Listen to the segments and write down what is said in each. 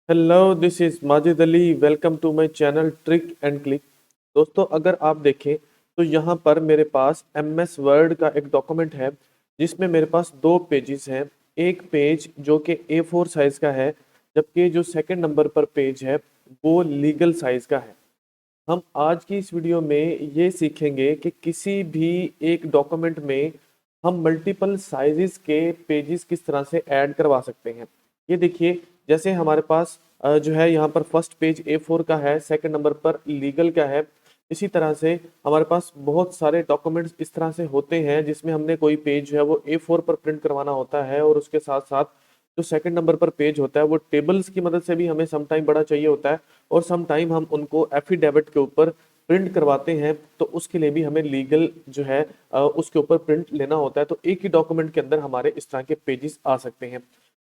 Hello, this is Majid Ali. Welcome to my channel trick and click. दोस्तों, अगर आप देखें तो यहाँ पर मेरे पास एम एस वर्ड का एक डॉक्यूमेंट है जिसमें मेरे पास दो पेजेस हैं। एक पेज जो कि A4 साइज का है, जबकि जो सेकंड नंबर पर पेज है वो लीगल साइज का है। हम आज की इस वीडियो में ये सीखेंगे कि किसी भी एक डॉक्यूमेंट में हम मल्टीपल साइजेस के पेजेस किस तरह से ऐड करवा सकते हैं। ये देखिए, जैसे हमारे पास जो है यहाँ पर फर्स्ट पेज A4 का है, सेकंड नंबर पर लीगल का है। इसी तरह से हमारे पास बहुत सारे डॉक्यूमेंट्स इस तरह से होते हैं जिसमें हमने कोई पेज जो है वो A4 पर प्रिंट करवाना होता है, और उसके साथ साथ जो सेकंड नंबर पर पेज होता है वो टेबल्स की मदद से भी हमें सम टाइम बड़ा चाहिए होता है, और सम टाइम हम उनको एफिडेविट के ऊपर प्रिंट करवाते हैं, तो उसके लिए भी हमें लीगल जो है उसके ऊपर प्रिंट लेना होता है। तो एक ही डॉक्यूमेंट के अंदर हमारे इस तरह के पेजेस आ सकते हैं।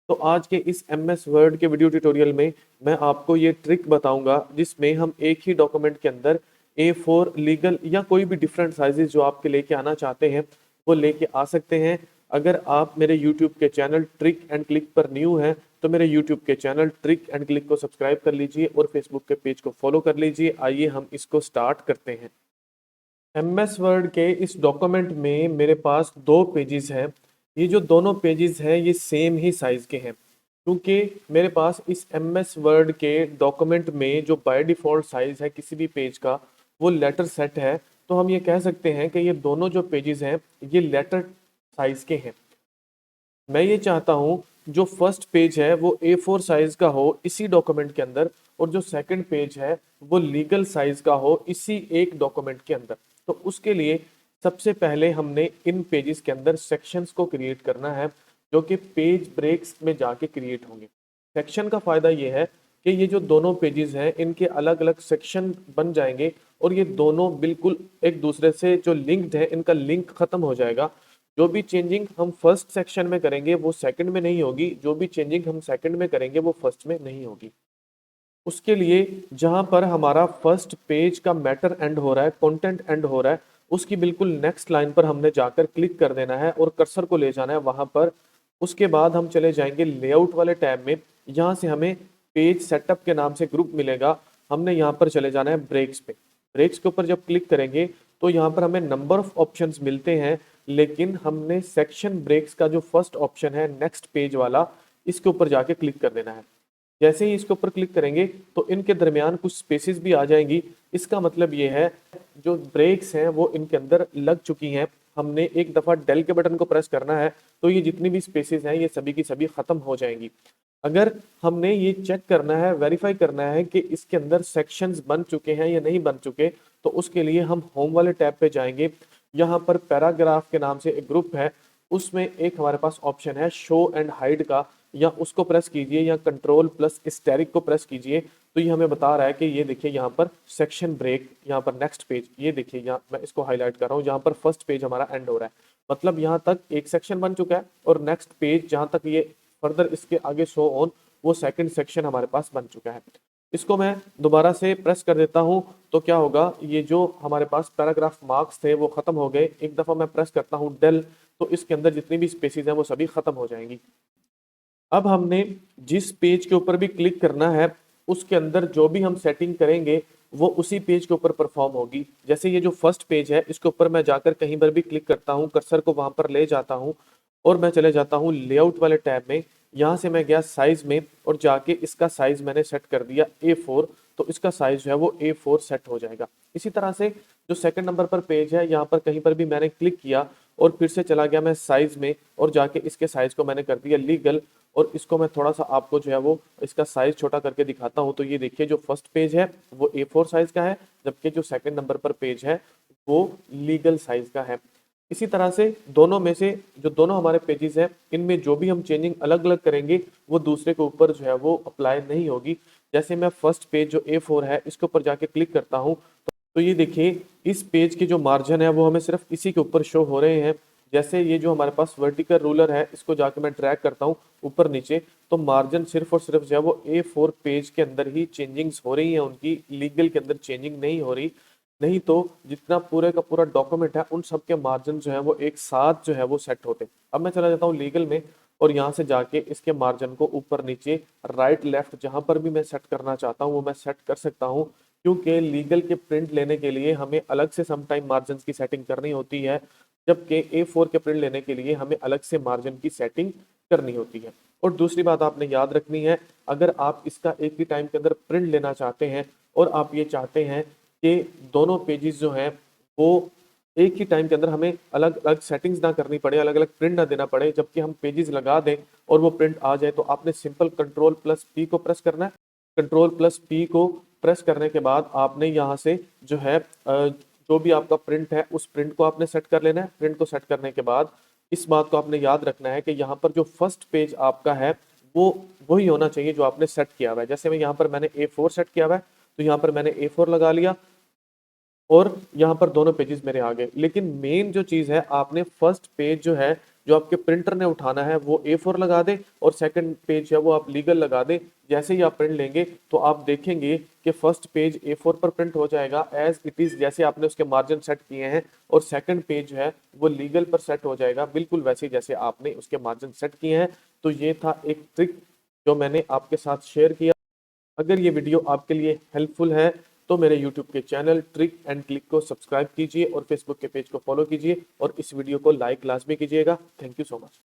तो आज के इस एम एस वर्ड के वीडियो ट्यूटोरियल में मैं आपको ये ट्रिक बताऊंगा जिसमें हम एक ही डॉक्यूमेंट के अंदर A4 लीगल या कोई भी डिफरेंट साइजेस जो आपके लेके आना चाहते हैं वो लेके आ सकते हैं। अगर आप मेरे YouTube के चैनल ट्रिक एंड क्लिक पर न्यू हैं तो मेरे YouTube के चैनल ट्रिक एंड क्लिक को सब्सक्राइब कर लीजिए और Facebook के पेज को फॉलो कर लीजिए। आइए हम इसको स्टार्ट करते हैं। एम एस वर्ड के इस डॉक्यूमेंट में मेरे पास दो पेजेस हैं। ये जो दोनों पेजेस हैं ये सेम ही साइज के हैं, क्योंकि मेरे पास इस एम एस वर्ड के डॉक्यूमेंट में जो बाय डिफ़ॉल्ट साइज है किसी भी पेज का वो लेटर सेट है। तो हम ये कह सकते हैं कि ये दोनों जो पेजेस हैं ये लेटर साइज के हैं। मैं ये चाहता हूँ जो फर्स्ट पेज है वो A4 साइज का हो इसी डॉक्यूमेंट के अंदर, और जो सेकंड पेज है वो लीगल साइज का हो इसी एक डॉक्यूमेंट के अंदर। तो उसके लिए सबसे पहले हमने इन पेजेस के अंदर सेक्शंस को क्रिएट करना है, जो कि पेज ब्रेक्स में जाके क्रिएट होंगे। सेक्शन का फायदा ये है कि ये जो दोनों पेजेस हैं इनके अलग अलग सेक्शन बन जाएंगे, और ये दोनों बिल्कुल एक दूसरे से जो लिंक्ड है इनका लिंक खत्म हो जाएगा। जो भी चेंजिंग हम फर्स्ट सेक्शन में करेंगे वो सेकंड में नहीं होगी, जो भी चेंजिंग हम सेकंड में करेंगे वो फर्स्ट में नहीं होगी। उसके लिए जहां पर हमारा फर्स्ट पेज का मैटर एंड हो रहा है, कंटेंट एंड हो रहा है, उसकी बिल्कुल नेक्स्ट लाइन पर हमने जाकर क्लिक कर देना है और कर्सर को ले जाना है वहां पर। उसके बाद हम चले जाएंगे लेआउट वाले टैब में। यहाँ से हमें पेज सेटअप के नाम से ग्रुप मिलेगा। हमने यहाँ पर चले जाना है ब्रेक्स पे। ब्रेक्स के ऊपर जब क्लिक करेंगे तो यहाँ पर हमें नंबर ऑफ ऑप्शंस मिलते हैं, लेकिन हमने सेक्शन ब्रेक्स का जो फर्स्ट ऑप्शन है नेक्स्ट पेज वाला, इसके ऊपर जाके क्लिक कर देना है। जैसे ही इसके ऊपर क्लिक करेंगे तो इनके दरमियान कुछ स्पेसेस भी आ जाएंगी। इसका मतलब ये है जो ब्रेक्स हैं वो इनके अंदर लग चुकी हैं। हमने एक दफ़ा डेल के बटन को प्रेस करना है तो ये जितनी भी स्पेसेस हैं ये सभी की सभी ख़त्म हो जाएंगी। अगर हमने ये चेक करना है, वेरीफाई करना है कि इसके अंदर सेक्शंस बन चुके हैं या नहीं बन चुके, तो उसके लिए हम होम वाले टैब पे जाएंगे। यहाँ पर पैराग्राफ के नाम से एक ग्रुप है, उसमें एक हमारे पास ऑप्शन है शो एंड हाइड का, या उसको प्रेस कीजिए या कंट्रोल प्लस स्टेरिक को प्रेस कीजिए। तो ये हमें बता रहा है कि ये देखिए यहाँ पर सेक्शन ब्रेक, यहाँ पर नेक्स्ट पेज, ये देखिए यहाँ मैं इसको हाईलाइट कर रहा हूँ, यहाँ पर फर्स्ट पेज हमारा एंड हो रहा है। मतलब यहाँ तक एक सेक्शन बन चुका है, और नेक्स्ट पेज जहाँ तक ये फर्दर इसके आगे शो ऑन, वो सेकंड सेक्शन हमारे पास बन चुका है। इसको मैं दोबारा से प्रेस कर देता हूँ तो क्या होगा, ये जो हमारे पास पैराग्राफ मार्क्स थे वो खत्म हो गए। एक दफ़ा मैं प्रेस करता हूँ डेल, तो इसके अंदर जितनी भी स्पेसिस हैं वो सभी खत्म हो जाएंगी। अब हमने जिस पेज के ऊपर भी क्लिक करना है उसके अंदर जो भी हम सेटिंग करेंगे वो उसी पेज के ऊपर परफॉर्म होगी। जैसे ये जो फर्स्ट पेज है इसके ऊपर मैं जाकर कहीं पर भी क्लिक करता हूँ, कर्सर को वहां पर ले जाता हूँ और मैं चले जाता हूँ लेआउट वाले टैब में। यहाँ से मैं गया साइज में और जाके इसका साइज मैंने सेट कर दिया A4, तो इसका साइज जो है वो A4 सेट हो जाएगा। इसी तरह से जो सेकंड नंबर पर पेज है यहाँ पर कहीं पर भी मैंने क्लिक किया और फिर से चला गया मैं साइज में, और जाके इसके साइज को मैंने कर दिया लीगल। और इसको मैं थोड़ा सा आपको जो है वो इसका साइज छोटा करके दिखाता हूँ। तो ये देखिए जो फर्स्ट पेज है वो A4 साइज का है, जबकि जो सेकंड नंबर पर पेज है वो लीगल साइज का है। इसी तरह से दोनों में से जो दोनों हमारे पेजेस हैं इनमें जो भी हम चेंजिंग अलग अलग करेंगे वो दूसरे के ऊपर जो है वो अप्लाई नहीं होगी। जैसे मैं फर्स्ट पेज जो A4 है इसके ऊपर जाके क्लिक करता हूँ तो ये देखिए इस पेज के जो मार्जिन है वो हमें सिर्फ इसी के ऊपर शो हो रहे हैं। जैसे ये जो हमारे पास वर्टिकल रूलर है इसको जाके मैं ड्रैग करता हूँ ऊपर नीचे, तो मार्जिन सिर्फ और सिर्फ जो है वो A4 पेज के अंदर ही चेंजिंग्स हो रही हैं, उनकी लीगल के अंदर चेंजिंग नहीं हो रही। नहीं तो जितना पूरे का पूरा डॉक्यूमेंट है उन सब के मार्जिन जो है वो एक साथ जो है वो सेट होते। अब मैं चला जाता हूँ लीगल में और यहाँ से जाके इसके मार्जिन को ऊपर नीचे राइट लेफ्ट जहाँ पर भी मैं सेट करना चाहता हूँ वो मैं सेट कर सकता हूँ, क्योंकि लीगल के प्रिंट लेने के लिए हमें अलग से सम टाइम मार्जिन की सेटिंग करनी होती है, जबकि A4 के प्रिंट लेने के लिए हमें अलग से मार्जिन की सेटिंग करनी होती है। और दूसरी बात आपने याद रखनी है, अगर आप इसका एक ही टाइम के अंदर प्रिंट लेना चाहते हैं और आप ये चाहते हैं कि दोनों पेजेस जो हैं वो एक ही टाइम के अंदर हमें अलग अलग सेटिंग्स ना करनी पड़े, अलग अलग प्रिंट ना देना पड़े, जबकि हम पेजेस लगा दें और वो प्रिंट आ जाए, तो आपने सिंपल कंट्रोल+P को प्रेस करना है। कंट्रोल+P को प्रेस करने के बाद आपने यहाँ से जो है जो भी आपका प्रिंट है उस प्रिंट को आपने सेट कर लेना है। प्रिंट को सेट करने के बाद इस बात को आपने याद रखना है कि यहाँ पर जो फर्स्ट पेज आपका है वो वही होना चाहिए जो आपने सेट किया हुआ है। जैसे मैं यहाँ पर मैंने A4 सेट किया हुआ है, तो यहाँ पर मैंने A4 लगा लिया और यहाँ पर दोनों पेजेस मेरे आ गए। लेकिन मेन जो चीज़ है, आपने फर्स्ट पेज जो है जो आपके प्रिंटर ने उठाना है वो A4 लगा दे और सेकंड पेज है वो आप लीगल लगा दे। जैसे ही आप प्रिंट लेंगे तो आप देखेंगे कि फर्स्ट पेज A4 पर प्रिंट हो जाएगा एज इट इज, जैसे आपने उसके मार्जिन सेट किए हैं, और सेकंड पेज है वो लीगल पर सेट हो जाएगा बिल्कुल वैसे ही जैसे आपने उसके मार्जिन सेट किए हैं। तो ये था एक ट्रिक जो मैंने आपके साथ शेयर किया। अगर ये वीडियो आपके लिए हेल्पफुल है तो मेरे यूट्यूब के चैनल ट्रिक एंड क्लिक को सब्सक्राइब कीजिए और फेसबुक के पेज को फॉलो कीजिए और इस वीडियो को लाइक लाजमी कीजिएगा। Thank you so much.